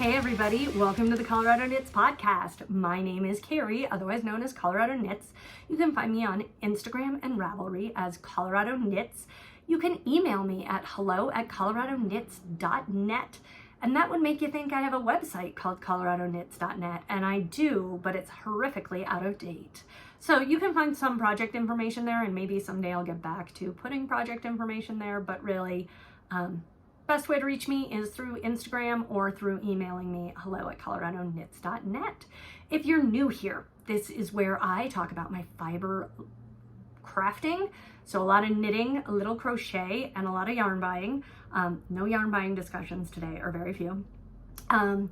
Hey everybody, welcome to the Colorado Knits podcast. My name is Carrie, otherwise known as Colorado Knits. You can find me on Instagram and Ravelry as Colorado Knits. You can email me at hello@coloradoknits.net, and that would make you think I have a website called coloradoknits.net, and I do, but it's horrifically out of date. So you can find some project information there, and maybe someday I'll get back to putting project information there, but really, best way to reach me is through Instagram or through emailing me hello@coloradoknits.net. If you're new here, this is where I talk about my fiber crafting. So a lot of knitting, a little crochet, and a lot of yarn buying. No yarn buying discussions today, or very few. And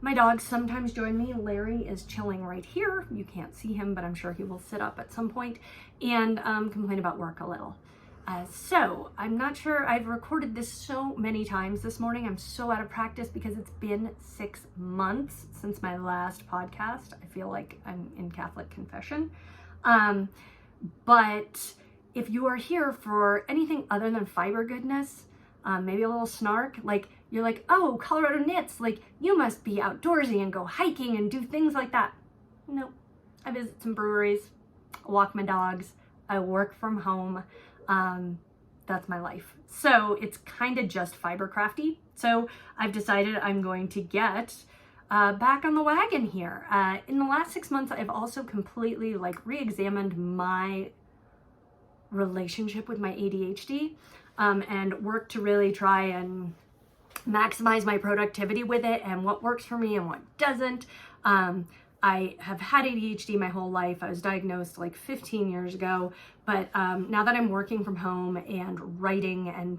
my dogs sometimes join me. Larry is chilling right here. You can't see him, but I'm sure he will sit up at some point and complain about work a little. So I'm not sure, I've recorded this so many times this morning. I'm so out of practice because it's been 6 months since my last podcast. I feel like I'm in Catholic confession. But if you are here for anything other than fiber goodness, maybe a little snark, like you're like, oh, Colorado Knits, like you must be outdoorsy and go hiking and do things like that. No, I visit some breweries, I walk my dogs, I work from home. That's my life. So it's kind of just fiber crafty. So I've decided I'm going to get back on the wagon here. In the last 6 months, I've also completely re-examined my relationship with my ADHD and worked to really try and maximize my productivity with it and what works for me and what doesn't. I have had ADHD my whole life. I was diagnosed 15 years ago, but now that I'm working from home and writing and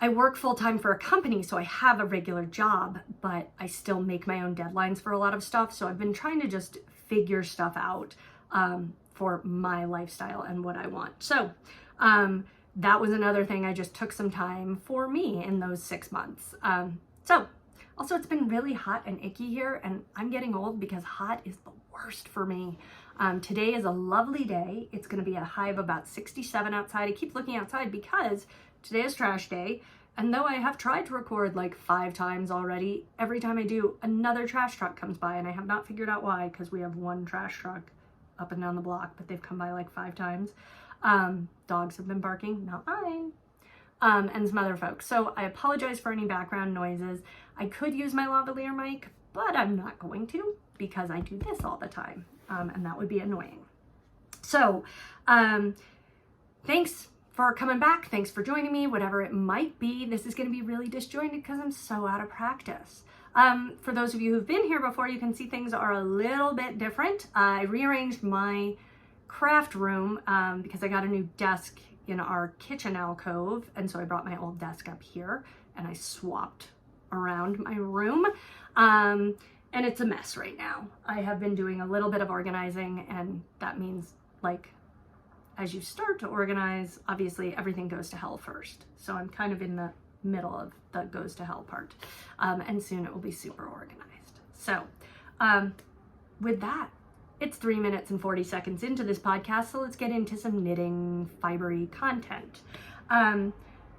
I work full-time for a company, so I have a regular job, but I still make my own deadlines for a lot of stuff. So I've been trying to just figure stuff out for my lifestyle and what I want. So that was another thing. I just took some time for me in those 6 months. Also, it's been really hot and icky here, and I'm getting old because hot is the worst for me. Today is a lovely day. It's going to be a high of about 67 outside. I keep looking outside because today is trash day, and though I have tried to record 5 times already, every time I do, another trash truck comes by, and I have not figured out why, because we have one trash truck up and down the block, but they've come by 5 times. Dogs have been barking, not mine. And some other folks. So I apologize for any background noises. I could use my lavalier mic, but I'm not going to because I do this all the time, and that would be annoying. So thanks for coming back. Thanks for joining me, whatever it might be. This is going to be really disjointed because I'm so out of practice. For those of you who've been here before, you can see things are a little bit different. I rearranged my craft room because I got a new desk in our kitchen alcove, and so I brought my old desk up here and I swapped around my room, and it's a mess right now. I have been doing a little bit of organizing, and that means as you start to organize, obviously everything goes to hell first. So I'm kind of in the middle of the goes to hell part, and soon it will be super organized. So with that, it's 3 minutes and 40 seconds into this podcast, so let's get into some knitting, fibery content.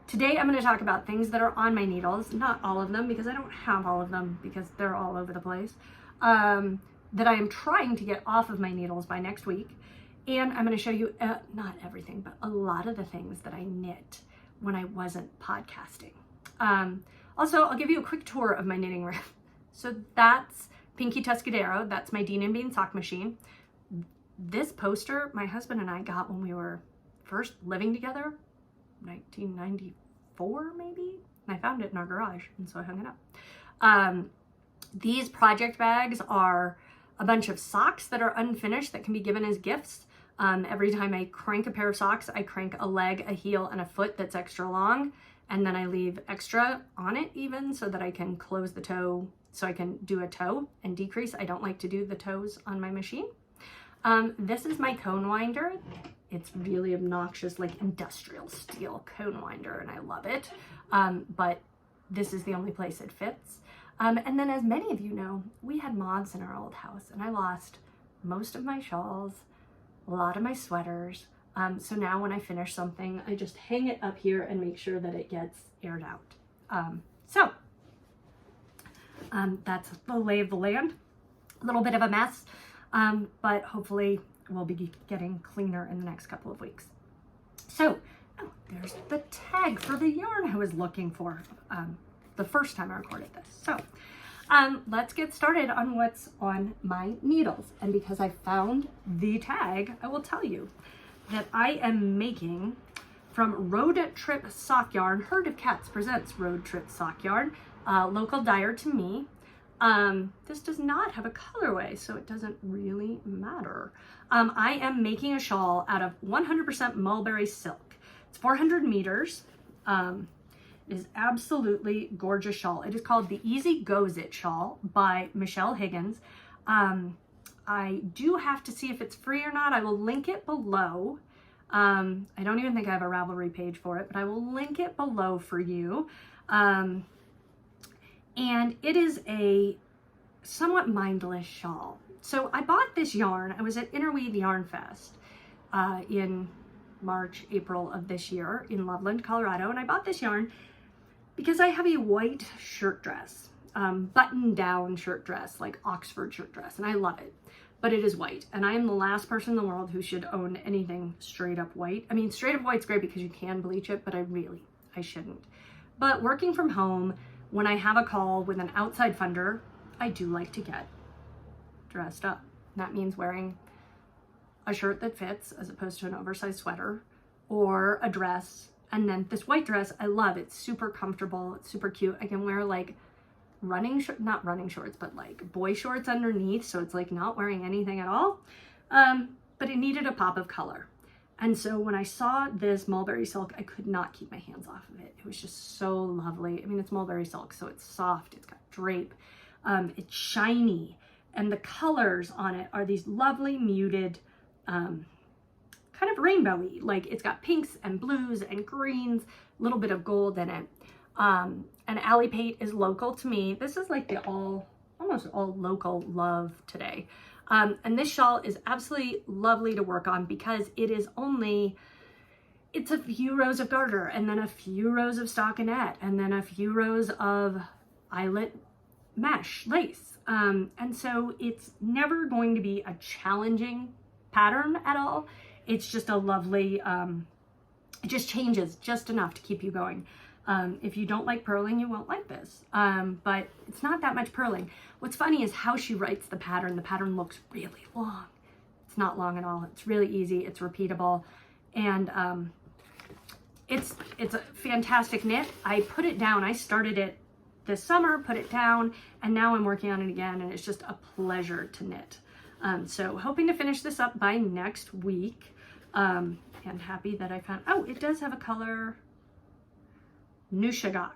Today I'm going to talk about things that are on my needles, not all of them because I don't have all of them because they're all over the place, that I am trying to get off of my needles by next week. And I'm going to show you, not everything, but a lot of the things that I knit when I wasn't podcasting. Also, I'll give you a quick tour of my knitting room. So that's Pinky Tuscadero. That's my Dean and Bean sock machine. This poster, my husband and I got when we were first living together, 1994 maybe. And I found it in our garage, and so I hung it up. These project bags are a bunch of socks that are unfinished that can be given as gifts. Every time I crank a pair of socks, I crank a leg, a heel, and a foot that's extra long, and then I leave extra on it even so that I can close the toe, so I can do a toe and decrease. I don't like to do the toes on my machine. This is my cone winder. It's really obnoxious, industrial steel cone winder, and I love it. But this is the only place it fits. And then, as many of you know, we had moths in our old house, and I lost most of my shawls, a lot of my sweaters. So now when I finish something, I just hang it up here and make sure that it gets aired out. So That's the lay of the land. A little bit of a mess, but hopefully we'll be getting cleaner in the next couple of weeks. So, oh, there's the tag for the yarn I was looking for the first time I recorded this. So, let's get started on what's on my needles. And because I found the tag, I will tell you that I am making from Road Trip Sock Yarn. Herd of Cats presents Road Trip Sock Yarn, local dyer to me. This does not have a colorway, so it doesn't really matter. I am making a shawl out of 100% mulberry silk. It's 400 meters. It is absolutely gorgeous shawl. It is called the Easy Goes It shawl by Michelle Higgins. I do have to see if it's free or not. I will link it below. I don't even think I have a Ravelry page for it, but I will link it below for you. And it is a somewhat mindless shawl. So I bought this yarn. I was at Interweave Yarn Fest in March, April of this year in Loveland, Colorado. And I bought this yarn because I have a white shirt dress, button-down shirt dress, like Oxford shirt dress, and I love it. But it is white, and I am the last person in the world who should own anything straight up white. I mean, straight up white's great because you can bleach it, but I shouldn't. But working from home, when I have a call with an outside funder, I do like to get dressed up. That means wearing a shirt that fits as opposed to an oversized sweater or a dress. And then this white dress, I love. It's super comfortable. It's super cute. I can wear like not running shorts, but like boy shorts underneath. So it's like not wearing anything at all. But it needed a pop of color. And so when I saw this mulberry silk, I could not keep my hands off of it. It was just so lovely. I mean, it's mulberry silk, so it's soft. It's got drape. It's shiny. And the colors on it are these lovely muted, kind of rainbowy. Like it's got pinks and blues and greens, a little bit of gold in it. And Alley Pate is local to me. This is like the almost all local love today. And this shawl is absolutely lovely to work on because it's a few rows of garter and then a few rows of stockinette and then a few rows of eyelet mesh lace. And so it's never going to be a challenging pattern at all. It's just a lovely, it just changes just enough to keep you going. If you don't like purling, you won't like this. But it's not that much purling. What's funny is how she writes the pattern. The pattern looks really long. It's not long at all. It's really easy. It's repeatable. And it's a fantastic knit. I put it down. I started it this summer, put it down, and now I'm working on it again, and it's just a pleasure to knit. So hoping to finish this up by next week. And happy that I found, oh, it does have a color. Nushagak,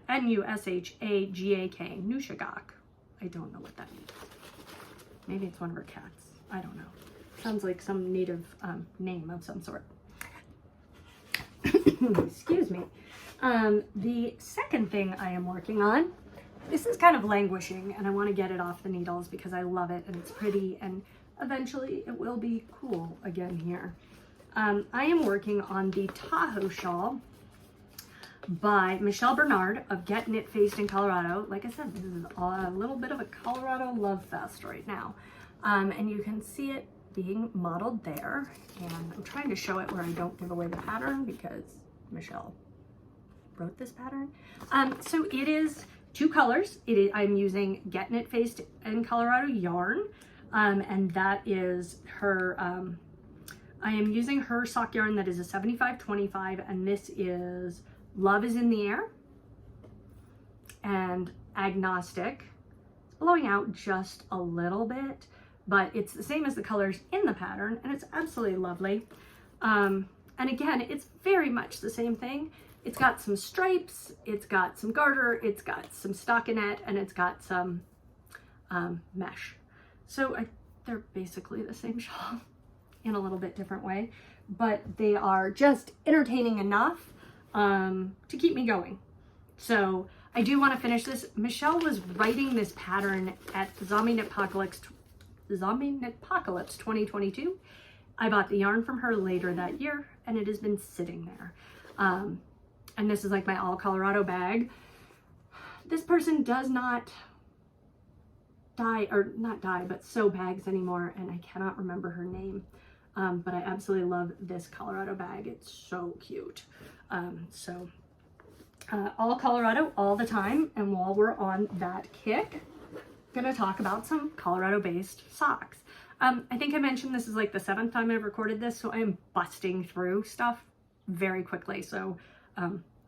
Nushagak, Nushagak. I don't know what that means. Maybe it's one of her cats. I don't know. Sounds like some native name of some sort. Excuse me. The second thing I am working on, this is kind of languishing and I want to get it off the needles because I love it and it's pretty and eventually it will be cool again here. I am working on the Tahoe shawl by Michelle Bernard of Get Knit Faced in Colorado. Like I said, this is a little bit of a Colorado love fest right now. And you can see it being modeled there. And I'm trying to show it where I don't give away the pattern because Michelle wrote this pattern. So it is two colors. I'm using Get Knit Faced in Colorado yarn. And that is her, I am using her sock yarn that is a 75-25, and this is Love is in the Air and Agnostic. It's blowing out just a little bit, but it's the same as the colors in the pattern, and it's absolutely lovely. And again, it's very much the same thing. It's got some stripes, it's got some garter, it's got some stockinette, and it's got some mesh. So they're basically the same shawl in a little bit different way, but they are just entertaining enough to keep me going. So I do want to finish this. Michelle was writing this pattern at Zombie Knitpocalypse 2022. I bought the yarn from her later that year and it has been sitting there. And this is like my all Colorado bag. This person does not dye, or not dye, but sew bags anymore, and I cannot remember her name. But I absolutely love this Colorado bag. It's so cute. All Colorado all the time. And while we're on that kick, I'm gonna talk about some Colorado-based socks. I think I mentioned this is like the 7th time I've recorded this, so I am busting through stuff very quickly. So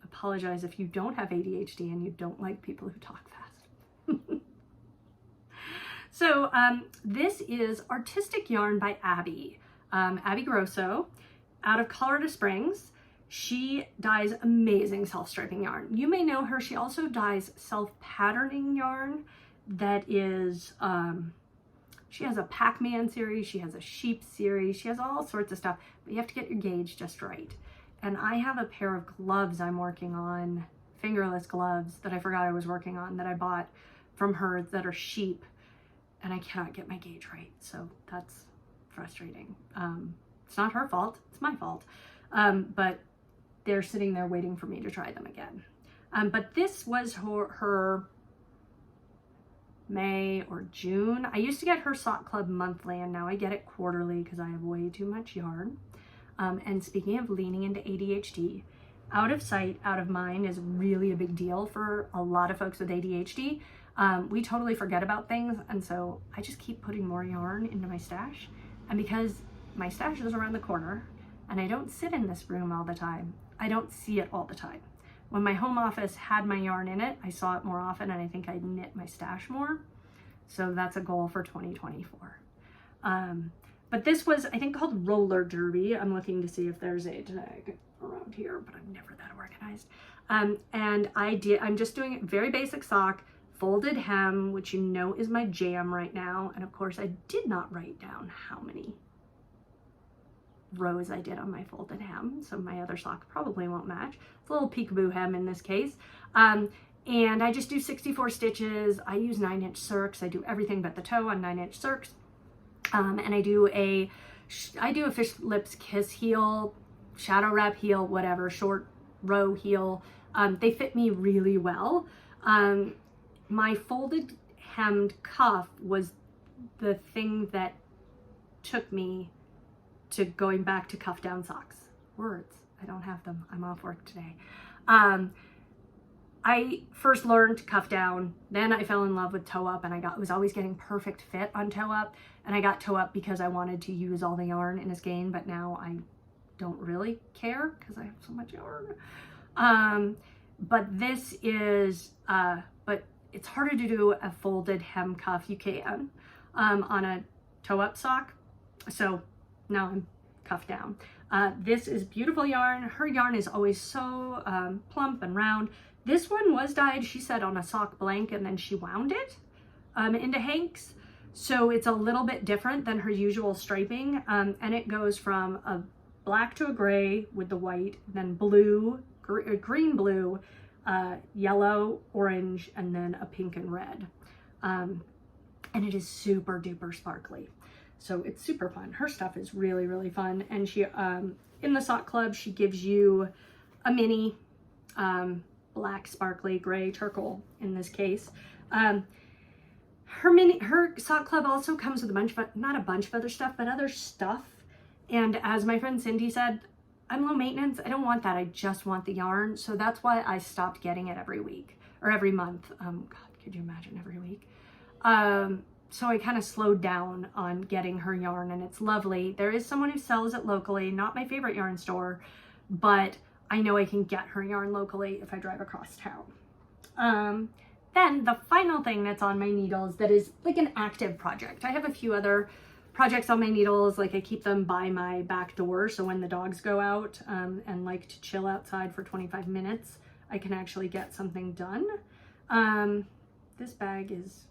apologize if you don't have ADHD and you don't like people who talk fast. So this is Artistic Yarn by Abby. Abby Grosso out of Colorado Springs. She dyes amazing self-striping yarn. You may know her. She also dyes self-patterning yarn that is, she has a Pac-Man series, she has a sheep series, she has all sorts of stuff, but you have to get your gauge just right. And I have a pair of gloves I'm working on, fingerless gloves that I forgot I was working on, that I bought from her that are sheep, and I cannot get my gauge right. So that's frustrating. It's not her fault, it's my fault. But they're sitting there waiting for me to try them again. But this was her May or June. I used to get her sock club monthly, and now I get it quarterly because I have way too much yarn. And speaking of leaning into ADHD, out of sight, out of mind is really a big deal for a lot of folks with ADHD. We totally forget about things, and so I just keep putting more yarn into my stash. And because my stash is around the corner and I don't sit in this room all the time, I don't see it all the time. When my home office had my yarn in it, I saw it more often, and I think I knit my stash more. So that's a goal for 2024. But this was, I think, called Roller Derby. I'm looking to see if there's a tag around here, but I'm never that organized. And I'm just doing a very basic sock, folded hem, which you know is my jam right now. And of course, I did not write down how many rows I did on my folded hem, so my other sock probably won't match. It's a little peekaboo hem in this case. And I just do 64 stitches. I use 9-inch circs. I do everything but the toe on 9-inch circs. And I do a fish lips kiss heel, shadow wrap heel, whatever, short row heel. They fit me really well. My folded hemmed cuff was the thing that took me to going back to cuff down socks. Words, I don't have them. I'm off work today. I first learned cuff down, then I fell in love with toe up, and I was always getting perfect fit on toe up, and I got toe up because I wanted to use all the yarn in a skein, but now I don't really care because I have so much yarn. But this is, but it's harder to do a folded hem cuff. You can on a toe up sock. So now I'm cuffed down. This is beautiful yarn. Her yarn is always so plump and round. This one was dyed, she said, on a sock blank, and then she wound it into hanks. So it's a little bit different than her usual striping. And it goes from a black to a gray with the white, then blue, green, blue, yellow, orange, and then a pink and red. And it is super duper sparkly. So it's super fun. Her stuff is really, really fun. And she, in the sock club, she gives you a mini, black, sparkly, gray, turquoise in this case. Her sock club also comes with a bunch of, not a bunch of other stuff, but other stuff. And as my friend Cindy said, I'm low maintenance. I don't want that. I just want the yarn. So that's why I stopped getting it every week or every month. God, could you imagine every week? So I kind of slowed down on getting her yarn, and it's lovely. There is someone who sells it locally, not my favorite yarn store, but I know I can get her yarn locally if I drive across town. Then the final thing that's on my needles that is like an active project. I have a few other projects on my needles, like I keep them by my back door, so when the dogs go out and like to chill outside for 25 minutes, I can actually get something done. This bag is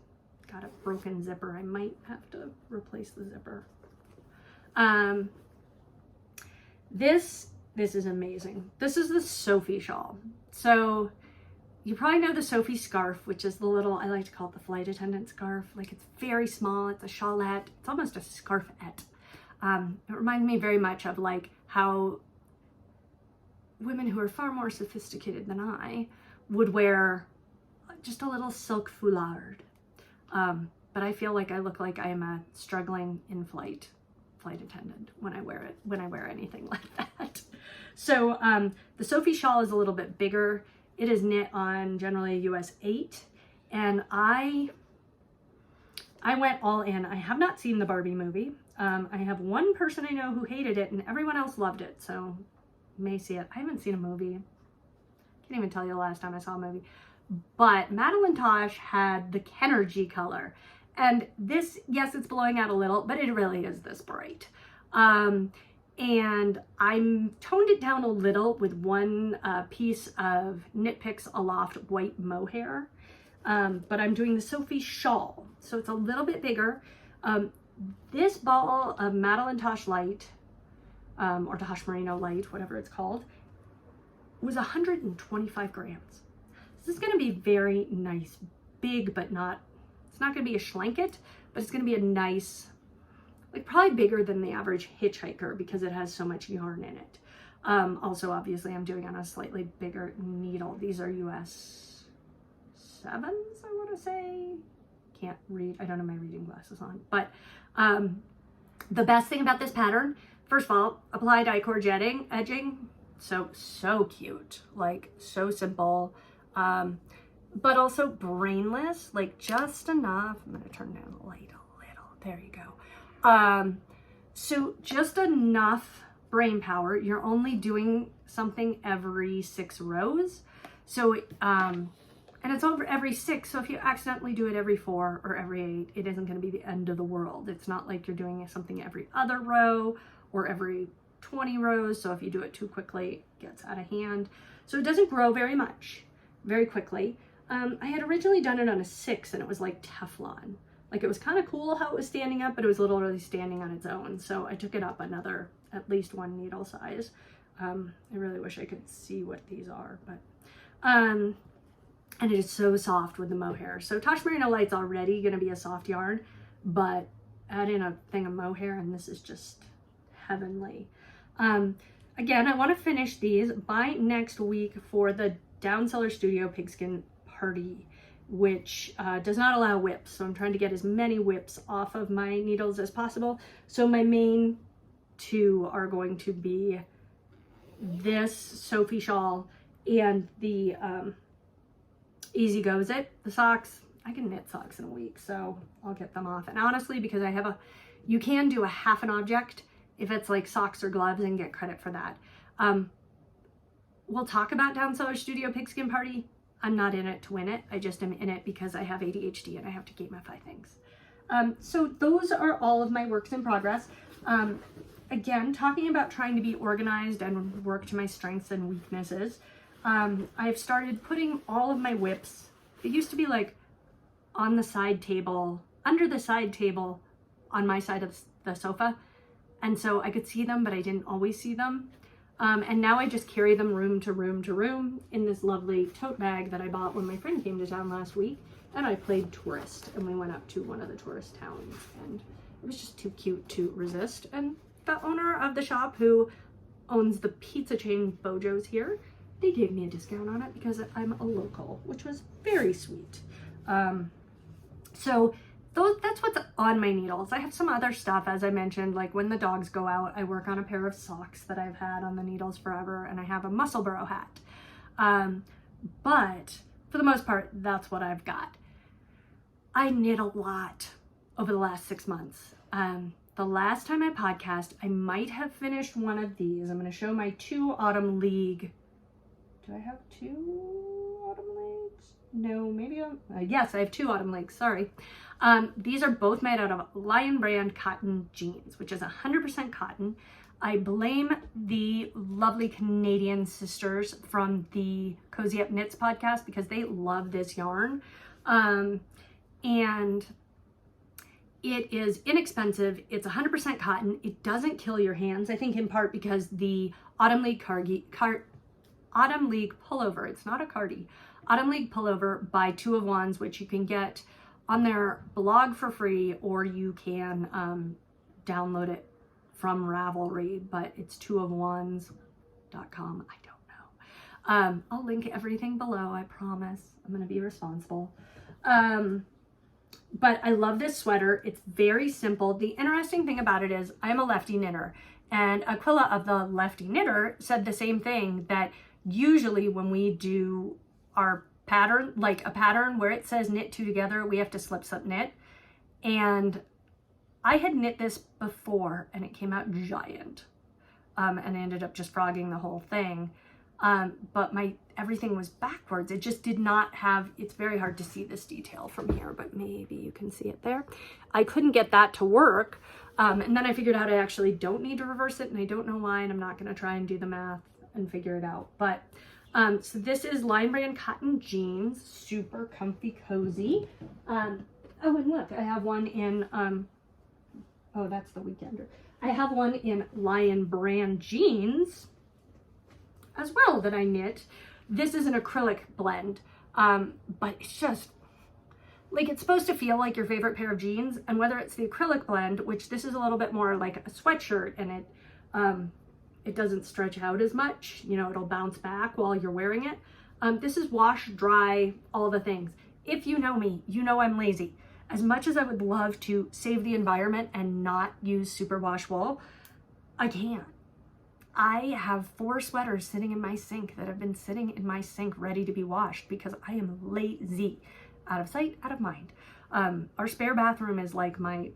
got a broken zipper. I might have to replace the zipper. This is amazing. This is the Sophie shawl. So you probably know the Sophie scarf, which is the little, I like to call it the flight attendant scarf. Like, it's very small. It's a shawlette. It's almost a scarfette. It reminds me very much of like how women who are far more sophisticated than I would wear just a little silk foulard. but I feel like I look like I am a struggling in-flight flight attendant when I wear it, when I wear anything like that. So the Sophie shawl is a little bit bigger. It is knit on generally US 8, and I went all in. I have not seen the Barbie movie. I have one person I know who hated it, and everyone else loved it, so may see it. I haven't seen a movie. Can't even tell you the last time I saw a movie. But Madeline Tosh had the Kenergy color, and this, yes, it's blowing out a little, but it really is this bright. And I toned it down a little with one piece of Knit Picks Aloft white mohair. But I'm doing the Sophie shawl, so it's a little bit bigger. This ball of Madeline Tosh Light, or Tosh Merino Light, whatever it's called, was 125 grams. This is going to be very nice, big, but not, it's not going to be a schlanket, but it's going to be a nice, like probably bigger than the average hitchhiker because it has so much yarn in it. Also, obviously, I'm doing on a slightly bigger needle. These are US 7s, I want to say. Can't read. I don't have my reading glasses on. But the best thing about this pattern, first of all, apply die-cord edging. So cute. Like, so simple. But also brainless. Like, just enough. I'm going to turn down the light a little. There you go. So just enough brain power. You're only doing something every 6 rows. So, and it's over every 6, so if you accidentally do it every 4 or every 8, it isn't going to be the end of the world. It's not like you're doing something every other row or every 20 rows, so if you do it too quickly, it gets out of hand. So it doesn't grow very much, very quickly. I had originally done it on a 6, and it was like Teflon. Like, it was kind of cool how it was standing up, but it was literally standing on its own, so I took it up another, at least 1 needle size. I really wish I could see what these are, but... and it is so soft with the mohair. So Tosh Merino Light's already going to be a soft yarn, but add in a thing of mohair and this is just heavenly. Again, I want to finish these by next week for the Down Cellar Studio Pigskin Party, which does not allow whips. So I'm trying to get as many whips off of my needles as possible. So my main 2 are going to be this Sophie shawl and the Easy Goes It, the socks. I can knit socks in a week, so I'll get them off. And honestly, because I have you can do a half an object if it's like socks or gloves and get credit for that. We'll talk about Down Cellar Studio Pigskin Party. I'm not in it to win it. I just am in it because I have ADHD and I have to gamify things. So those are all of my works in progress. Again, talking about trying to be organized and work to my strengths and weaknesses. I've started putting all of my whips, it used to be like on the side table, under the side table on my side of the sofa. And so I could see them, but I didn't always see them. And now I just carry them room to room to room in this lovely tote bag that I bought when my friend came to town last week. And I played tourist and we went up to one of the tourist towns and it was just too cute to resist. And the owner of the shop, who owns the pizza chain Bojo's here, they gave me a discount on it because I'm a local, which was very sweet. So that's what's on my needles. I have some other stuff, as I mentioned, like when the dogs go out, I work on a pair of socks that I've had on the needles forever, and I have a Musselboro hat. But for the most part, that's what I've got. I knit a lot over the last 6 months. The last time I podcast, I might have finished one of these. I'm going to show my 2 Autumn League. Do I have 2 Autumn Leagues? No, maybe yes, I have 2 Autumn Leagues, sorry. These are both made out of Lion Brand cotton jeans, which is 100% cotton. I blame the lovely Canadian sisters from the Cozy Up Knits podcast because they love this yarn. And it is inexpensive. It's 100% cotton. It doesn't kill your hands, I think in part because the Autumn League Autumn League pullover, it's not a cardi, Autumn League pullover by 2 of Wands, which you can get on their blog for free, or you can download it from Ravelry, but it's 2ofwands.com. I don't know. I'll link everything below, I promise. I'm going to be responsible. But I love this sweater. It's very simple. The interesting thing about it is I'm a lefty knitter, and Aquila of the Lefty Knitter said the same thing, that usually when we do our pattern, like a pattern where it says knit two together, we have to slip knit. And I had knit this before and it came out giant. And I ended up just frogging the whole thing. But everything was backwards. It just did not have, it's very hard to see this detail from here, but maybe you can see it there. I couldn't get that to work. And then I figured out I actually don't need to reverse it, and I don't know why, and I'm not gonna try and do the math and figure it out. But, so this is Lion Brand cotton jeans, super comfy, cozy. Oh, and look, I have one in, oh, that's the Weekender. I have one in Lion Brand jeans as well that I knit. This is an acrylic blend, but it's just, like, it's supposed to feel like your favorite pair of jeans, and whether it's the acrylic blend, which this is a little bit more like a sweatshirt, and it doesn't stretch out as much, you know, it'll bounce back while you're wearing it. This is wash, dry, all the things. If you know me, you know I'm lazy. As much as I would love to save the environment and not use superwash wool, I can't. I have 4 sweaters sitting in my sink that have been sitting in my sink ready to be washed because I am lazy. Out of sight, out of mind. Our spare bathroom is like my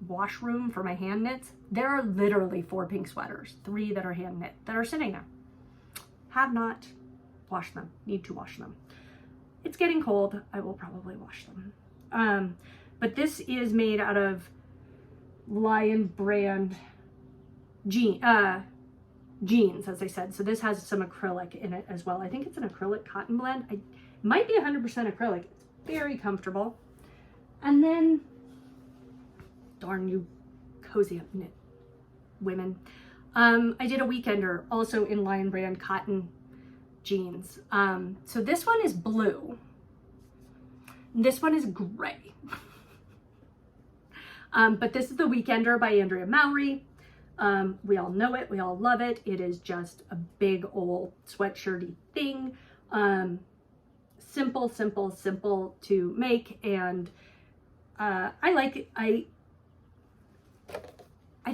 washroom for my hand knits. There are literally 4 pink sweaters, 3 that are hand knit, that are sitting there. Have not washed them, need to wash them. It's getting cold, I will probably wash them. But this is made out of Lion Brand jeans, as I said. So this has some acrylic in it as well. I think it's an acrylic cotton blend. It might be 100% acrylic. It's very comfortable. And then, darn you cozy up knit women. I did a Weekender also in Lion Brand cotton jeans. So this one is blue. This one is gray. But this is the Weekender by Andrea Mowry. We all know it, we all love it. It is just a big old sweatshirty thing. Simple, simple, simple to make, and I like it. I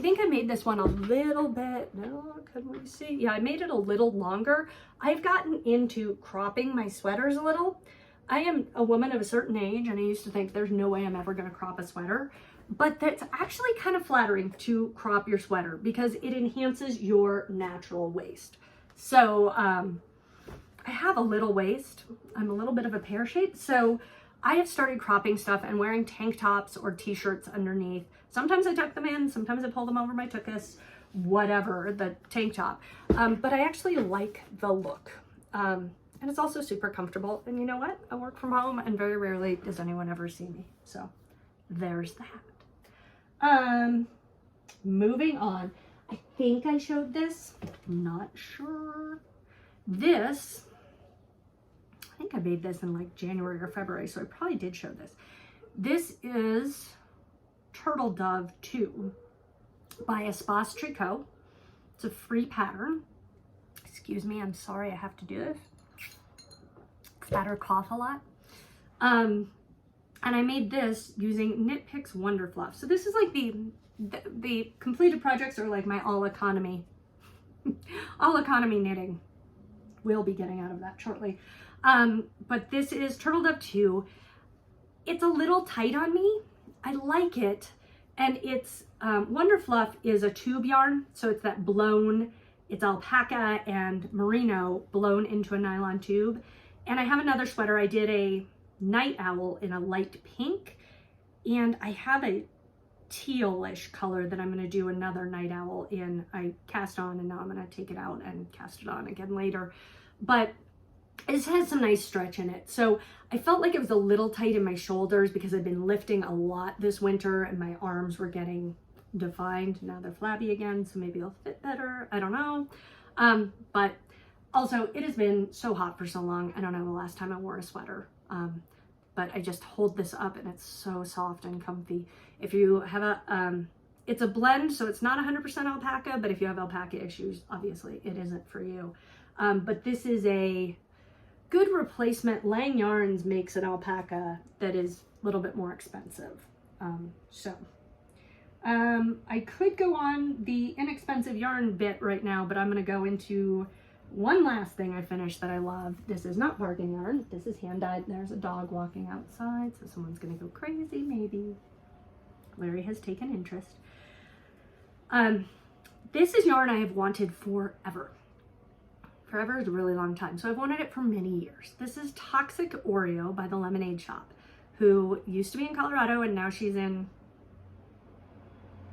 think I made this one a little bit, no, couldn't we see? Yeah, I made it a little longer. I've gotten into cropping my sweaters a little. I am a woman of a certain age, and I used to think there's no way I'm ever gonna crop a sweater. But that's actually kind of flattering to crop your sweater because it enhances your natural waist. So I have a little waist. I'm a little bit of a pear shape. So I have started cropping stuff and wearing tank tops or t-shirts underneath. Sometimes I tuck them in, sometimes I pull them over my tuchus, whatever, the tank top. But I actually like the look. And it's also super comfortable. And you know what? I work from home and very rarely does anyone ever see me. So there's that. Moving on. I think I showed this. I'm not sure. This, I think I made this in like January or February, so I probably did show this. This is Turtle Dove 2 by Espace Tricot. It's a free pattern. Excuse me, I'm sorry I have to do this. Spatter cough a lot. And I made this using Knit Picks Wonder Fluff. So this is like the completed projects are like my all economy knitting. We'll be getting out of that shortly. But this is Turtle Dove 2. It's a little tight on me. I like it. And it's, Wonder Fluff is a tube yarn. So it's that blown, it's alpaca and merino blown into a nylon tube. And I have another sweater. I did a night owl in a light pink, and I have a tealish color that I'm going to do another night owl in. I cast on, and now I'm going to take it out and cast it on again later. But it has some nice stretch in it. So I felt like it was a little tight in my shoulders because I've been lifting a lot this winter and my arms were getting defined. Now they're flabby again, so maybe it'll fit better. I don't know. But also, it has been so hot for so long. I don't know the last time I wore a sweater. But I just hold this up and it's so soft and comfy. If you have a, it's a blend, so it's not 100% alpaca, but if you have alpaca issues, obviously it isn't for you. But this is a good replacement. Lang Yarns makes an alpaca that is a little bit more expensive. I could go on the inexpensive yarn bit right now, but I'm going to go into one last thing I finished that I love. This is not bargain yarn. This is hand dyed. There's a dog walking outside, so someone's going to go crazy maybe. Larry has taken interest. This is yarn I have wanted forever. Forever is a really long time, so I've wanted it for many years. This is Toxic Oreo by the Lemonade Shop, who used to be in Colorado and now she's in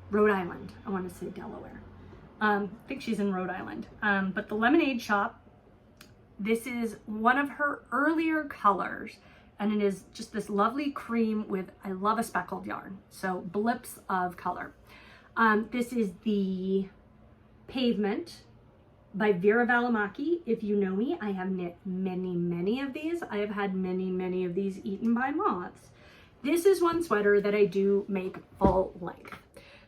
Rhode Island. I want to say Delaware. I think she's in Rhode Island. But the Lemonade Shop, this is one of her earlier colors, and it is just this lovely cream with, I love a speckled yarn, so blips of color. This is the Pavement by Vera Valimaki. If you know me, I have knit many of these. I have had many of these eaten by moths. This is one sweater that I do make full length.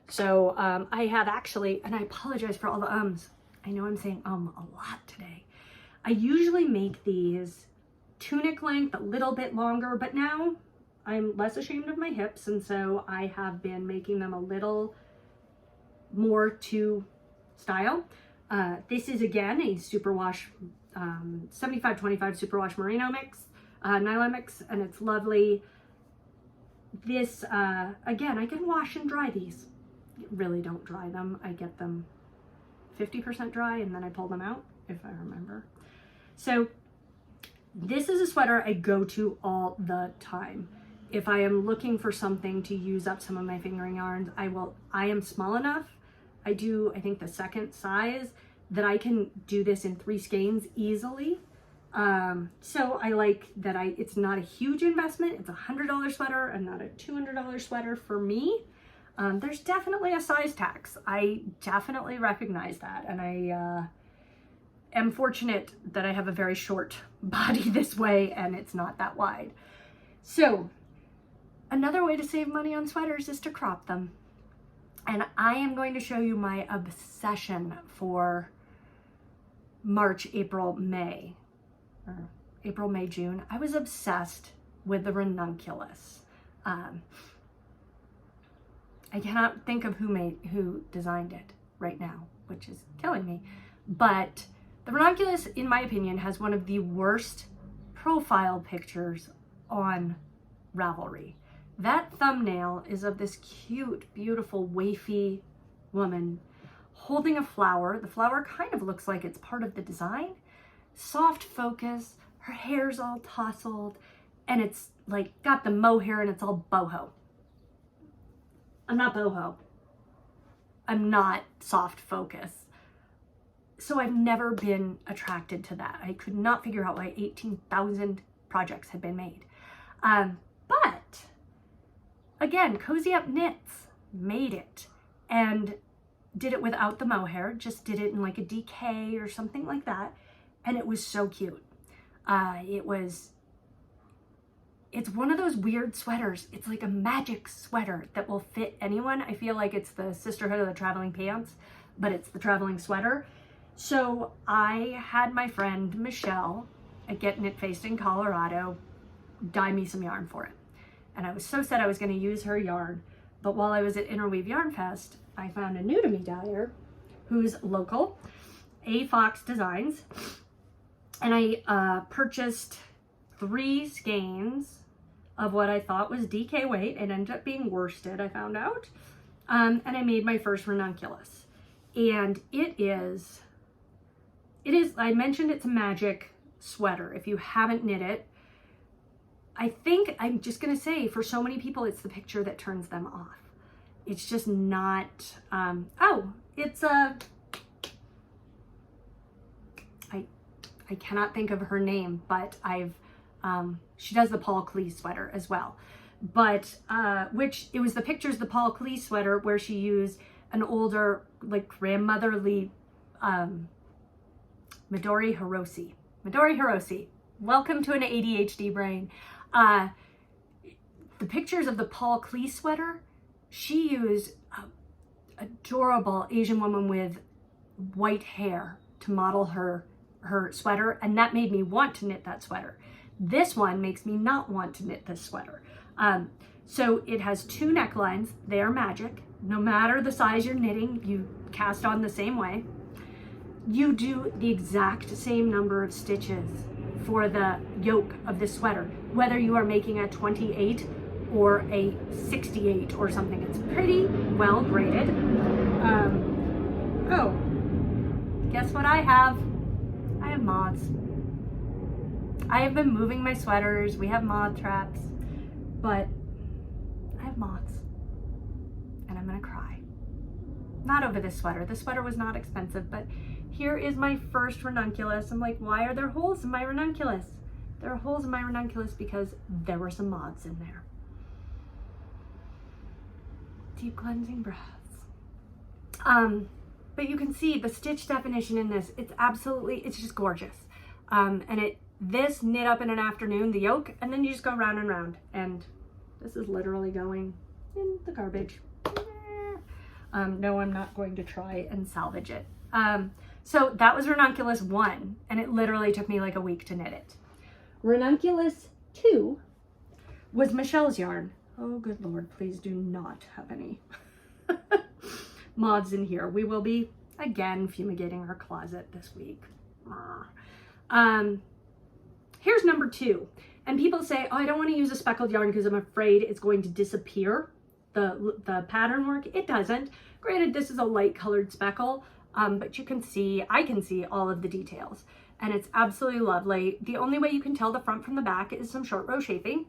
So I have actually, and I apologize for all the ums. I know I'm saying a lot today. I usually make these tunic length, a little bit longer, but now I'm less ashamed of my hips, and so I have been making them a little more to style. This is again a superwash 75-25 superwash merino mix, nylon mix, and it's lovely. This again, I can wash and dry these. Really don't dry them. I get them 50% dry and then I pull them out, if I remember. So this is a sweater I go to all the time. If I am looking for something to use up some of my fingering yarns, I am small enough. I think the second size, that I can do this in 3 skeins easily. So I like that it's not a huge investment. It's a $100 sweater and not a $200 sweater for me. There's definitely a size tax. I definitely recognize that. And I am fortunate that I have a very short body this way and it's not that wide. So another way to save money on sweaters is to crop them. And I am going to show you my obsession for March, April, May, or April, May, June. I was obsessed with the Ranunculus. I cannot think of who designed it right now, which is killing me. But the Ranunculus, in my opinion, has one of the worst profile pictures on Ravelry. That thumbnail is of this cute, beautiful, wafy woman holding a flower. The flower kind of looks like it's part of the design. Soft focus, her hair's all tousled, and it's like got the mohair and it's all boho. I'm not boho. I'm not soft focus. So I've never been attracted to that. I could not figure out why 18,000 projects had been made. But again, Cozy Up Knits made it and did it without the mohair, just did it in like a DK or something like that. And it was so cute. It's one of those weird sweaters. It's like a magic sweater that will fit anyone. I feel like it's the sisterhood of the traveling pants, but it's the traveling sweater. So I had my friend Michelle at Get Knit Faced in Colorado dye me some yarn for it. And I was so sad I was going to use her yarn. But while I was at Interweave Yarn Fest, I found a new to me dyer who's local, A Fox Designs. And I purchased 3 skeins of what I thought was DK weight. It ended up being worsted, I found out. And I made my first Ranunculus. And it is, I mentioned it's a magic sweater. If you haven't knit it, I think I'm just going to say for so many people, it's the picture that turns them off. It's just not, it's a, I cannot think of her name, but she does the Paul Klee sweater as well. But, it was the pictures of the Paul Klee sweater where she used an older, like grandmotherly, Midori Hiroshi. Midori Hiroshi. Welcome to an ADHD brain. The pictures of the Paul Klee sweater, she used an adorable Asian woman with white hair to model her her sweater, and that made me want to knit that sweater. This one makes me not want to knit this sweater. So it has 2 necklines. They are magic. No matter the size you're knitting, you cast on the same way. You do the exact same number of stitches for the yoke of the sweater, whether you are making a 28 or a 68 or something. It's pretty well graded. Oh, guess what I have? I have moths. I have been moving my sweaters. We have moth traps, but I have moths and I'm gonna cry. Not over this sweater. The sweater was not expensive, but here is my first ranunculus. I'm like, why are there holes in my ranunculus? There are holes in my ranunculus because there were some moths in there. Deep cleansing breaths. But you can see the stitch definition in this. It's just gorgeous. And this knit up in an afternoon, the yoke, and then you just go round and round. And this is literally going in the garbage. No, I'm not going to try and salvage it. So that was Ranunculus 1, and it literally took me like a week to knit it. Ranunculus 2 was Michelle's yarn. Oh, good Lord, please do not have any moths in here. We will be, again, fumigating our closet this week. Here's number 2. And people say, oh, I don't want to use a speckled yarn because I'm afraid it's going to disappear, the pattern work. It doesn't. Granted, this is a light colored speckle, but you can see, I can see all of the details. And it's absolutely lovely. The only way you can tell the front from the back is some short row shaping.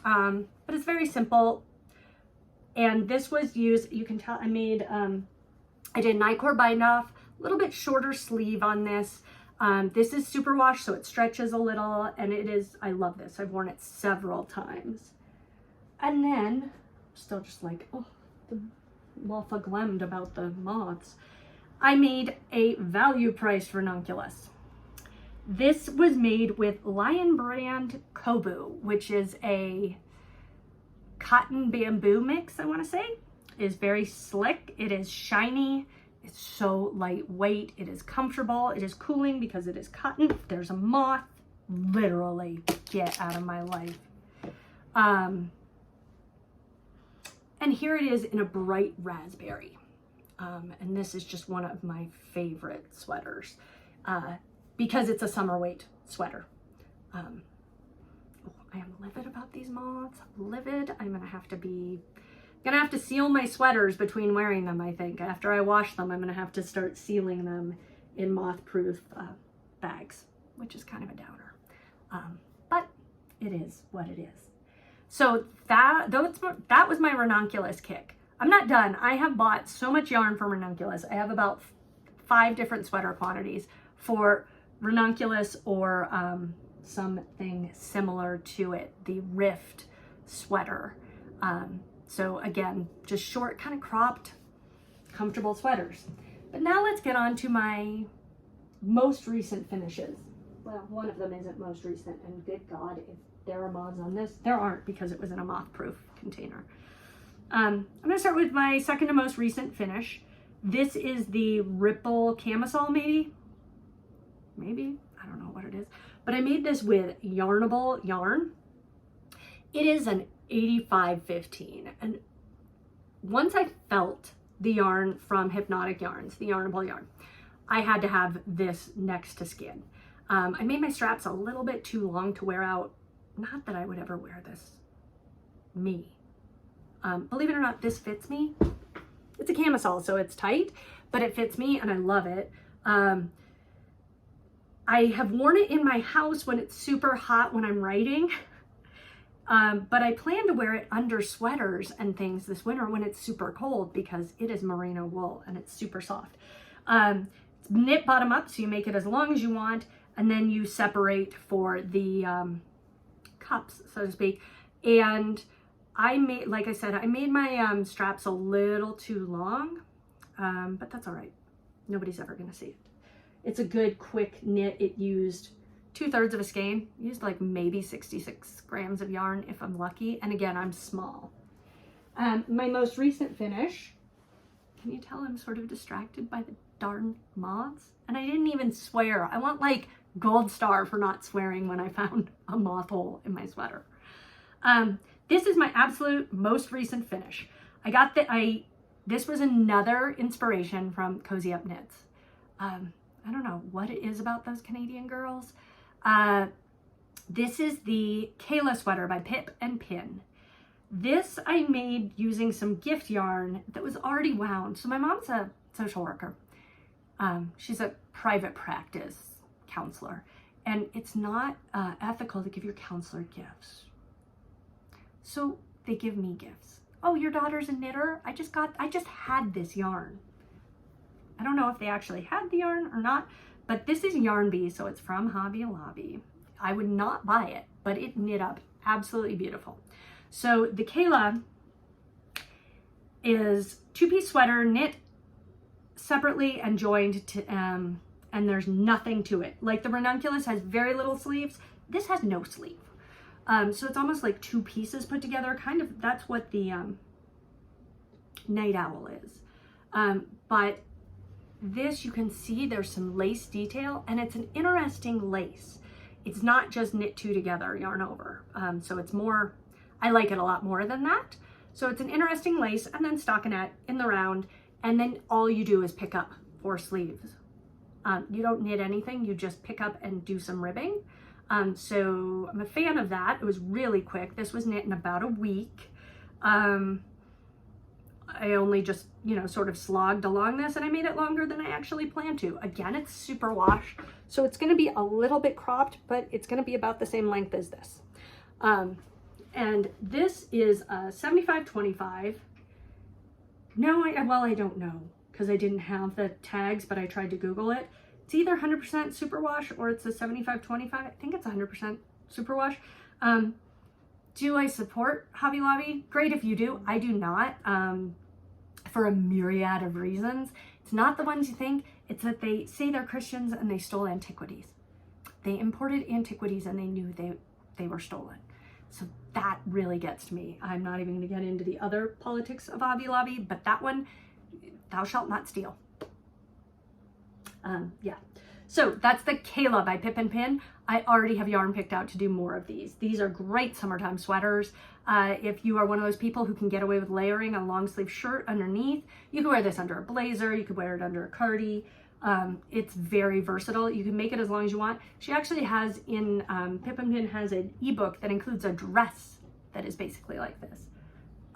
But it's very simple. And this was used, you can tell, I did Nycor bind off, a little bit shorter sleeve on this. This is superwash, so it stretches a little, and it is, I love this. I've worn it several times. And then, still just like, oh, the Walfa glemmed about the moths. I made a value price ranunculus. This was made with Lion Brand Coboo, which is a cotton bamboo mix, I want to say. It is very slick. It is shiny. It's so lightweight. It is comfortable. It is cooling because it is cotton. If there's a moth, literally get out of my life. And here it is in a bright raspberry. And this is just one of my favorite sweaters because it's a summer weight sweater. I am livid about these moths. Livid. I'm gonna have to seal my sweaters between wearing them. I think after I wash them, I'm gonna have to start sealing them in moth-proof bags, which is kind of a downer. But it is what it is. So that was my ranunculus kick. I'm not done. I have bought so much yarn for ranunculus. I have about 5 different sweater quantities for ranunculus or something similar to it, the Rift sweater. So again, just short, kind of cropped, comfortable sweaters. But now let's get on to my most recent finishes. Well, one of them isn't most recent, and good God, if there are moths on this, there aren't because it was in a moth-proof container. I'm gonna start with my second to most recent finish. This is the Ripple Camisole, maybe, I don't know what it is, but I made this with Yarnable yarn. It is an 8515, and once I felt the yarn from Hypnotic Yarns, the Yarnable yarn, I had to have this next to skin. I made my straps a little bit too long to wear out. Not that I would ever wear this, me. Believe it or not, this fits me. It's a camisole, so it's tight, but it fits me and I love it. I have worn it in my house when it's super hot when I'm writing, but I plan to wear it under sweaters and things this winter when it's super cold because it is merino wool and it's super soft. It's knit bottom up, so you make it as long as you want, and then you separate for the cups, so to speak. And I made, like I said, I made my straps a little too long, but that's all right. Nobody's ever gonna see it. It's a good quick knit. It used 2/3 of a skein, used like maybe 66 grams of yarn if I'm lucky. And again, I'm small. My most recent finish, can you tell I'm sort of distracted by the darn moths? And I didn't even swear. I want like gold star for not swearing when I found a moth hole in my sweater. This is my absolute most recent finish. This was another inspiration from Cozy Up Knits. I don't know what it is about those Canadian girls. This is the Kayla Sweater by Pip and Pin. This I made using some gift yarn that was already wound. So my mom's a social worker. She's a private practice counselor, and it's not ethical to give your counselor gifts. So they give me gifts. Oh, your daughter's a knitter? I just had this yarn. I don't know if they actually had the yarn or not, but this is Yarn Bee, so it's from Hobby Lobby. I would not buy it, but it knit up absolutely beautiful. So the Kayla is two-piece sweater knit separately and joined to, and there's nothing to it. Like the Ranunculus has very little sleeves. This has no sleeve. So it's almost like two pieces put together. Kind of, that's what the Night Owl is. But this, you can see there's some lace detail, and it's an interesting lace. It's not just knit two together, yarn over. So it's more, I like it a lot more than that. So it's an interesting lace, and then stockinette in the round, and then all you do is pick up 4 sleeves. You don't knit anything, you just pick up and do some ribbing. So I'm a fan of that. It was really quick. This was knit in about a week. I only just, sort of slogged along this, and I made it longer than I actually planned to. Again, it's super wash, so it's going to be a little bit cropped, but it's going to be about the same length as this. And this is 75-25. No, I don't know, because I didn't have the tags, but I tried to Google it. It's either 100% superwash or it's a 75-25. I think it's 100% superwash. Do I support Hobby Lobby? Great if you do. I do not, for a myriad of reasons. It's not the ones you think. It's that they say they're Christians and they stole antiquities. They imported antiquities and they knew they were stolen. So that really gets to me. I'm not even going to get into the other politics of Hobby Lobby, but that one, thou shalt not steal. Yeah. So that's the Kayla by Pip and Pin. I already have yarn picked out to do more of these. These are great summertime sweaters. If you are one of those people who can get away with layering a long sleeve shirt underneath, you can wear this under a blazer, you could wear it under a cardi. It's very versatile. You can make it as long as you want. She actually has Pip and Pin has an ebook that includes a dress that is basically like this.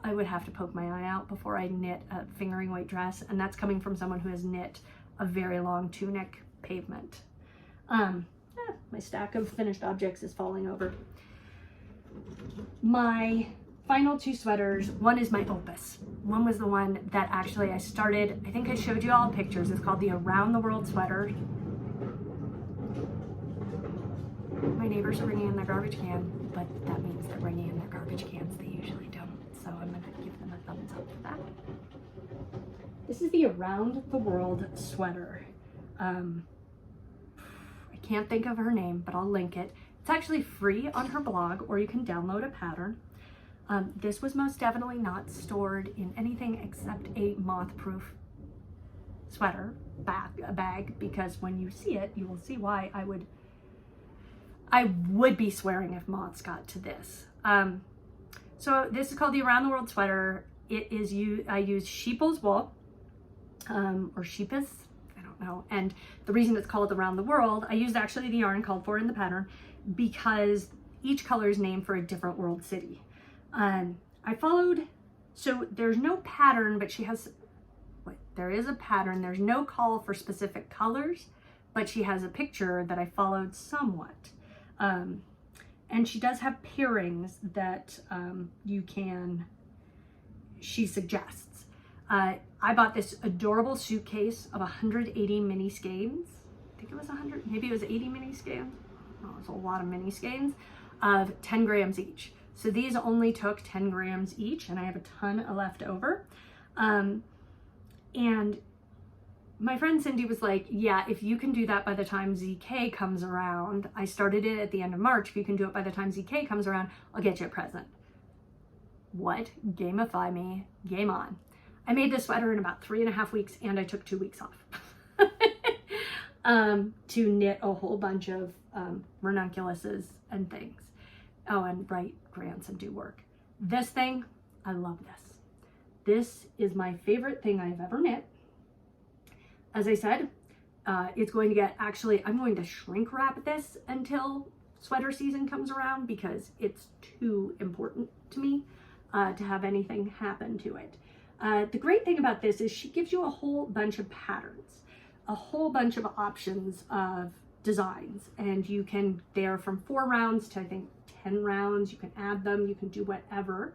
I would have to poke my eye out before I knit a fingering weight dress, and that's coming from someone who has knit a very long tunic Pavement. My stack of finished objects is falling over. My final 2 sweaters, one is my opus. One was the one that actually I started, I think I showed you all pictures. It's called the Around the World Sweater. My neighbors are bringing in their garbage can, but that means they're bringing in their garbage cans. They usually don't, so I'm gonna give them a thumbs up for that. This is the Around the World Sweater. I can't think of her name, but I'll link it. It's actually free on her blog, or you can download a pattern. This was most definitely not stored in anything except a moth-proof sweater bag, because when you see it, you will see why I would be swearing if moths got to this. So this is called the Around the World Sweater. I use sheeple's wool, or sheepis, I don't know. And the reason it's called Around the World, I used actually the yarn called for in the pattern because each color is named for a different world city. I followed, so there's no pattern, but there is a pattern. There's no call for specific colors, but she has a picture that I followed somewhat. And she does have pairings that she suggests. I bought this adorable suitcase of 180 mini skeins. I think it was 100, maybe it was 80 mini skeins. Oh, it's a lot of mini skeins of 10 grams each. So these only took 10 grams each, and I have a ton left over. And my friend Cindy was like, yeah, if you can do that by the time ZK comes around, I started it at the end of March. If you can do it by the time ZK comes around, I'll get you a present. What? Gamify me. Game on. I made this sweater in about 3.5 weeks, and I took 2 weeks off to knit a whole bunch of ranunculuses and things. Oh, and write grants and do work. This thing, I love this. This is my favorite thing I've ever knit. As I said, it's going to get, actually, I'm going to shrink wrap this until sweater season comes around because it's too important to me to have anything happen to it. The great thing about this is she gives you a whole bunch of patterns, a whole bunch of options of designs, and you can, they're from 4 rounds to I think 10 rounds. You can add them, you can do whatever.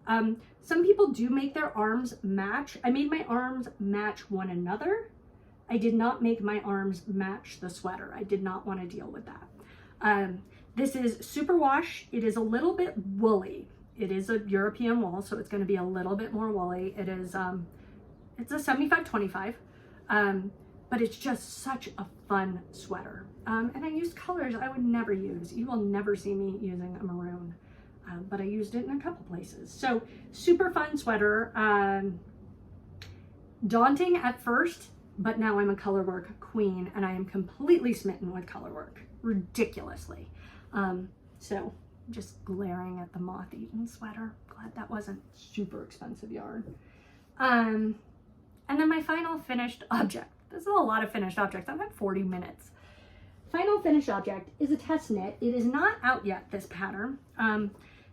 Some people do make their arms match. I made my arms match one another. I did not make my arms match the sweater. I did not want to deal with that. This is superwash. It is a little bit woolly. It is a European wool, so it's going to be a little bit more woolly. It is, it's a 75-25, but it's just such a fun sweater. And I used colors I would never use. You will never see me using a maroon, but I used it in a couple places. So super fun sweater. Daunting at first, but now I'm a color work queen and I am completely smitten with color work, ridiculously. So just glaring at the moth-eaten sweater. Glad that wasn't super expensive yarn. And then my final finished object. This is a lot of finished objects. I've had 40 minutes. Final finished object is a test knit. It is not out yet, this pattern.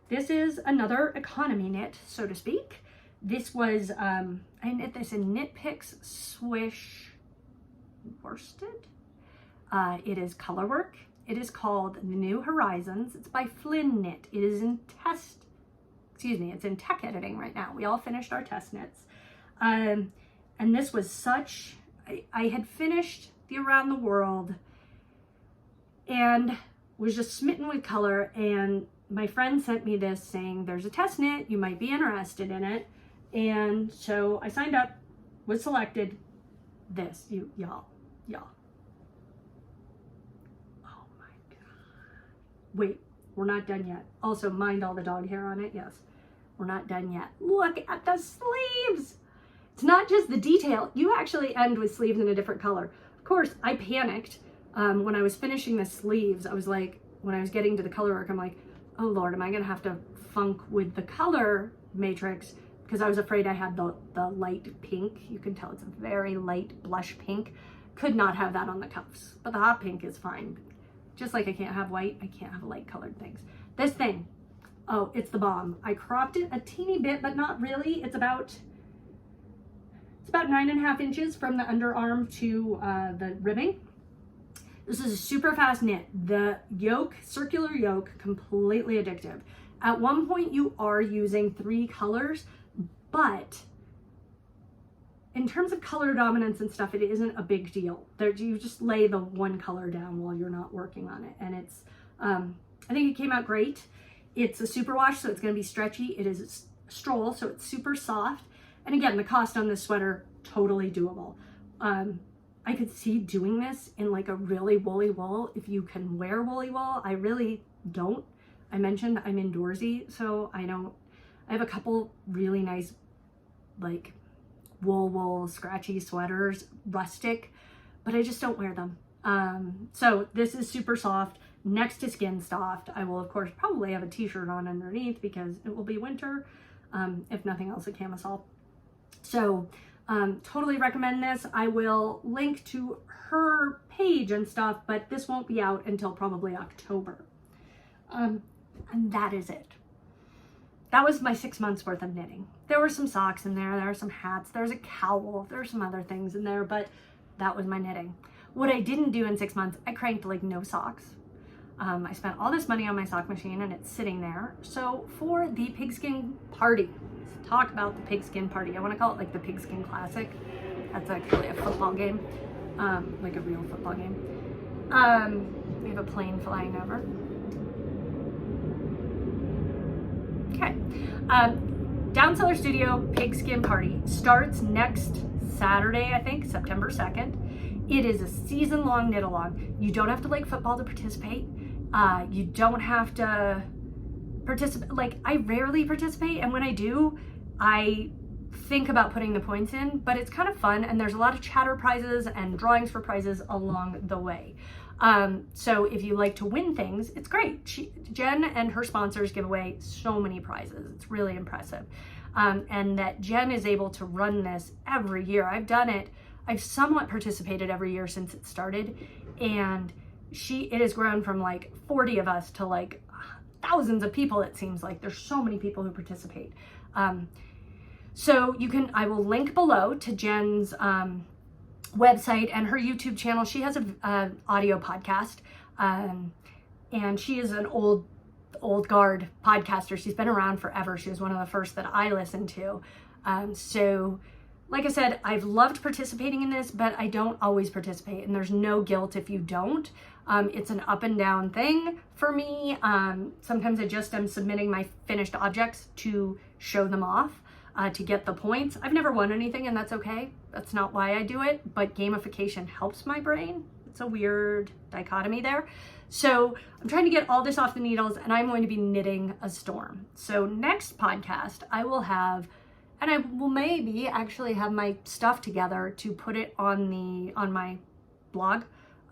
This is another economy knit, so to speak. This was, I knit this in Knit Picks Swish worsted. It is color work. It is called New Horizons. It's by Flynn Knit. It is in it's in tech editing right now. We all finished our test knits. And this was such, I had finished the Around the World and was just smitten with color, and my friend sent me this saying, there's a test knit, you might be interested in it. And so I signed up, was selected. This, y'all. Oh my God. Wait, we're not done yet. Also, mind all the dog hair on it. Yes, we're not done yet. Look at the sleeves. It's not just the detail. You actually end with sleeves in a different color. Of course, I panicked when I was finishing the sleeves. I was like, when I was getting to the color work, I'm like, oh Lord, am I gonna have to funk with the color matrix? Because I was afraid I had the light pink. You can tell it's a very light blush pink. Could not have that on the cuffs, but the hot pink is fine. Just like I can't have white, I can't have light colored things. This thing, oh, it's the bomb. I cropped it a teeny bit, but not really. It's about 9.5 inches from the underarm to the ribbing. This is a super fast knit. The yoke, circular yoke, completely addictive. At one point you are using 3 colors, but in terms of color dominance and stuff, it isn't a big deal. You just lay the one color down while you're not working on it. And it's, I think it came out great. It's a superwash, so it's gonna be stretchy. It is a stroll, so it's super soft. And again, the cost on this sweater, totally doable. I could see doing this in like a really woolly wool. If you can wear woolly wool, I really don't. I mentioned I'm indoorsy, so I have a couple really nice like wool scratchy sweaters, rustic, but I just don't wear them. So this is super soft, next to skin soft. I will of course probably have a t-shirt on underneath because it will be winter, if nothing else, a camisole. So totally recommend this. I will link to her page and stuff, but this won't be out until probably October. And that is it. That was my 6 months worth of knitting. There were some socks in there, there were some hats, there's a cowl, there's some other things in there, but that was my knitting. What I didn't do in 6 months, I cranked like no socks. I spent all this money on my sock machine and it's sitting there. So for the pigskin party, let's talk about the pigskin party. I want to call it like the pigskin classic. That's actually a football game, like a real football game. We have a plane flying over. Okay, Downseller Studio Pigskin Party starts next Saturday, I think, September 2nd. It is a season-long knit-along. You don't have to like football to participate. You don't have to participate. Like, I rarely participate, and when I do, I think about putting the points in, but it's kind of fun, and there's a lot of chatter prizes and drawings for prizes along the way. So if you like to win things, it's great. Jen and her sponsors give away so many prizes. It's really impressive. And that Jen is able to run this every year. I've done it. I've somewhat participated every year since it started, and it has grown from like 40 of us to like thousands of people. It seems like there's so many people who participate. So I will link below to Jen's website and her YouTube channel. She has an audio podcast, and she is an old guard podcaster. She's been around forever. She was one of the first that I listened to. So like I said, I've loved participating in this, but I don't always participate, and there's no guilt if you don't. It's an up and down thing for me. Sometimes I just am submitting my finished objects to show them off, to get the points. I've never won anything, and that's okay. That's not why I do it, but gamification helps my brain. It's a weird dichotomy there. So I'm trying to get all this off the needles, and I'm going to be knitting a storm. So next podcast, I will have, and I will maybe actually have my stuff together to put it on my blog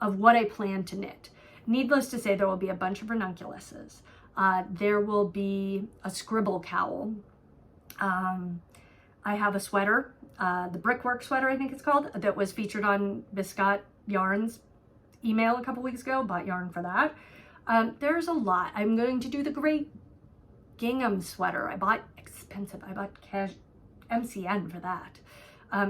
of what I plan to knit. Needless to say, there will be a bunch of ranunculuses. There will be a scribble cowl. I have a sweater, the brickwork sweater, I think it's called, that was featured on Biscott Yarn's email a couple weeks ago. Bought yarn for that. There's a lot. I'm going to do the great gingham sweater. I bought expensive. I bought MCN for that.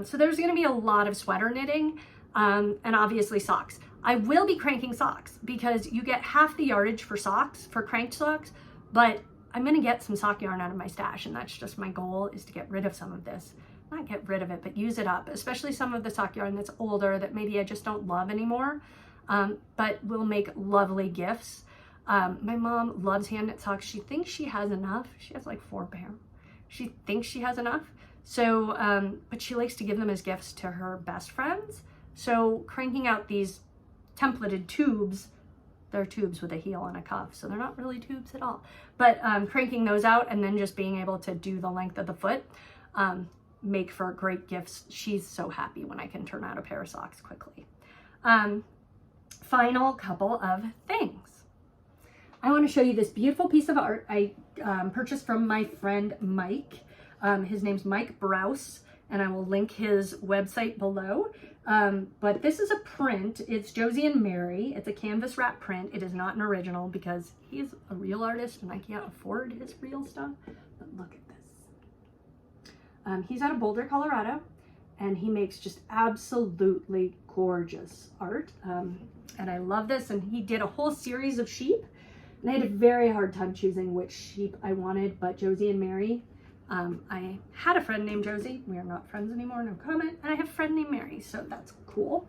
So there's going to be a lot of sweater knitting, and obviously socks. I will be cranking socks because you get half the yardage for socks, for cranked socks, but I'm going to get some sock yarn out of my stash, and that's just my goal, is to get rid of some of this. Not get rid of it, but use it up, especially some of the sock yarn that's older that maybe I just don't love anymore, but will make lovely gifts. My mom loves hand knit socks. She thinks she has enough. She has like 4 pairs. She thinks she has enough. So, but she likes to give them as gifts to her best friends. So cranking out these templated tubes, they're tubes with a heel and a cuff, so they're not really tubes at all. But cranking those out and then just being able to do the length of the foot make for great gifts. She's so happy when I can turn out a pair of socks quickly. Final couple of things. I want to show you this beautiful piece of art I purchased from my friend Mike. His name's Mike Browse, and I will link his website below. But this is a print. It's Josie and Mary. It's a canvas wrap print. It is not an original because he's a real artist and I can't afford his real stuff. But look at this. He's out of Boulder, Colorado, and he makes just absolutely gorgeous art. And I love this. And he did a whole series of sheep. And I had a very hard time choosing which sheep I wanted, but Josie and Mary. I had a friend named Josie. We are not friends anymore, no comment. And I have a friend named Mary, so that's cool.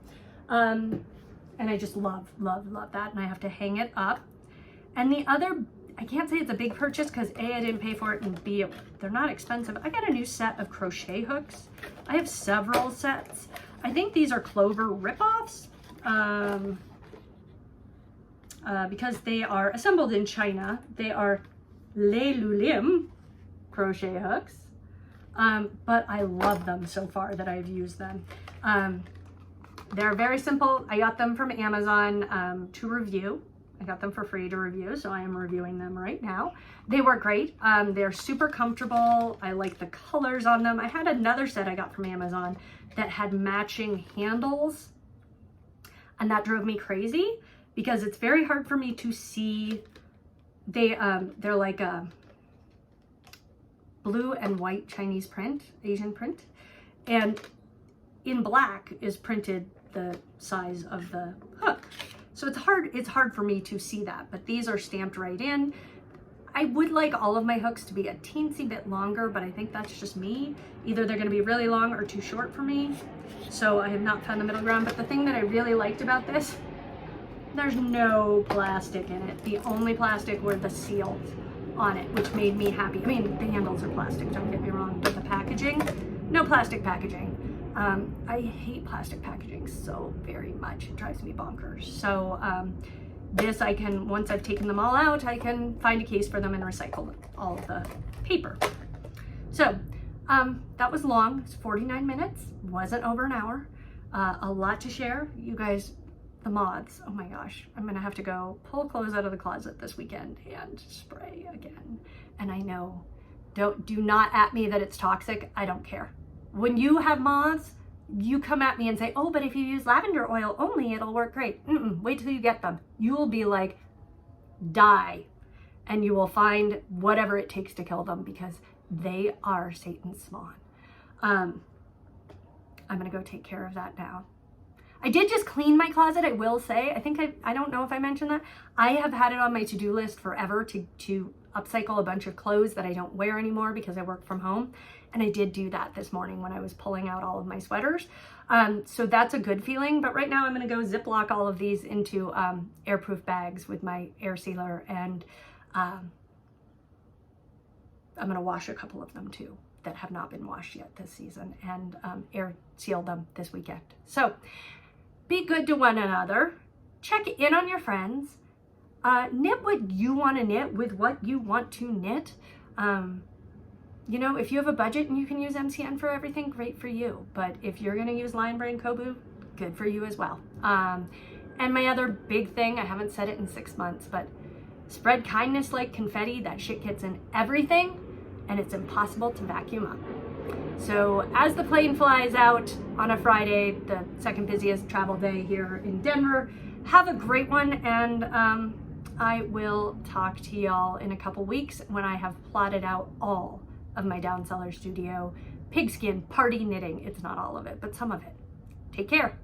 And I just love, love, love that. And I have to hang it up. And the other, I can't say it's a big purchase because A, I didn't pay for it, and B, they're not expensive. I got a new set of crochet hooks. I have several sets. I think these are Clover ripoffs because they are assembled in China. They are Le Lulim crochet hooks, but I love them so far that I've used them. They're very simple. I got them from Amazon to review. I got them for free to review, so I am reviewing them right now. They work great. They're super comfortable. I like the colors on them. I had another set I got from Amazon that had matching handles, and that drove me crazy because it's very hard for me to see. They're like a blue and white Chinese print, Asian print, and in black is printed the size of the hook. So it's hard for me to see that, but these are stamped right in. I would like all of my hooks to be a teensy bit longer, but I think that's just me. Either they're gonna be really long or too short for me. So I have not found the middle ground, but the thing that I really liked about this, there's no plastic in it. The only plastic were the seals on it, which made me happy. I mean, the handles are plastic, don't get me wrong, but the packaging, no plastic packaging. I hate plastic packaging so very much. It drives me bonkers. So this I can, once I've taken them all out, I can find a case for them and recycle all of the paper. So That was long. It's 49 minutes, wasn't over an hour. A lot to share. You guys, the moths, oh my gosh, I'm gonna have to go pull clothes out of the closet this weekend and spray again. And I know, do not at me that it's toxic. I don't care. When you have moths, you come at me and say, oh, but if you use lavender oil only, it'll work great. Wait till you get them. You will be like, die. And you will find whatever it takes to kill them because they are Satan's spawn. I'm gonna go take care of that now. I did just clean my closet, I will say. I don't know if I mentioned that. I have had it on my to-do list forever to upcycle a bunch of clothes that I don't wear anymore because I work from home. And I did do that this morning when I was pulling out all of my sweaters. So that's a good feeling. But right now I'm gonna go Ziploc all of these into airproof bags with my air sealer, and I'm gonna wash a couple of them too that have not been washed yet this season, and air seal them this weekend. So be good to one another. Check in on your friends. Knit what you want to knit with what you want to knit. You know, if you have a budget and you can use MCN for everything, great for you. But if you're going to use Lion Brand Coboo, good for you as well. And my other big thing, I haven't said it in 6 months, but spread kindness like confetti. That shit gets in everything, and it's impossible to vacuum up. So as the plane flies out on a Friday, the second busiest travel day here in Denver, have a great one, and I will talk to y'all in a couple weeks when I have plotted out all of my Down Cellar Studio pigskin party knitting. It's not all of it, but some of it. Take care.